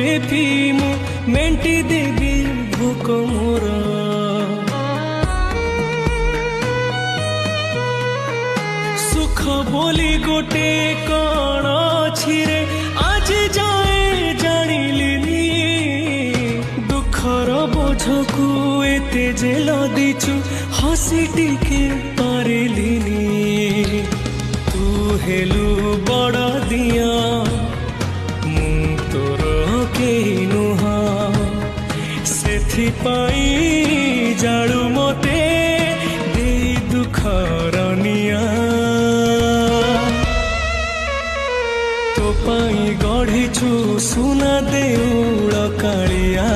देवी मु मेंटी देवी भोक मोर सुख बोली गोटे कण अछि रे आज जाए जानिलिनी दुखर बोझकु एते जेल दिचु हसी टिके पारिलिनी तू हेलु बड़ दिया मु तोर केही नुहा सेथिपाई जाळु मते दे दुखर निया तो पाई गढ़ीछु सुना देउळ कालिया।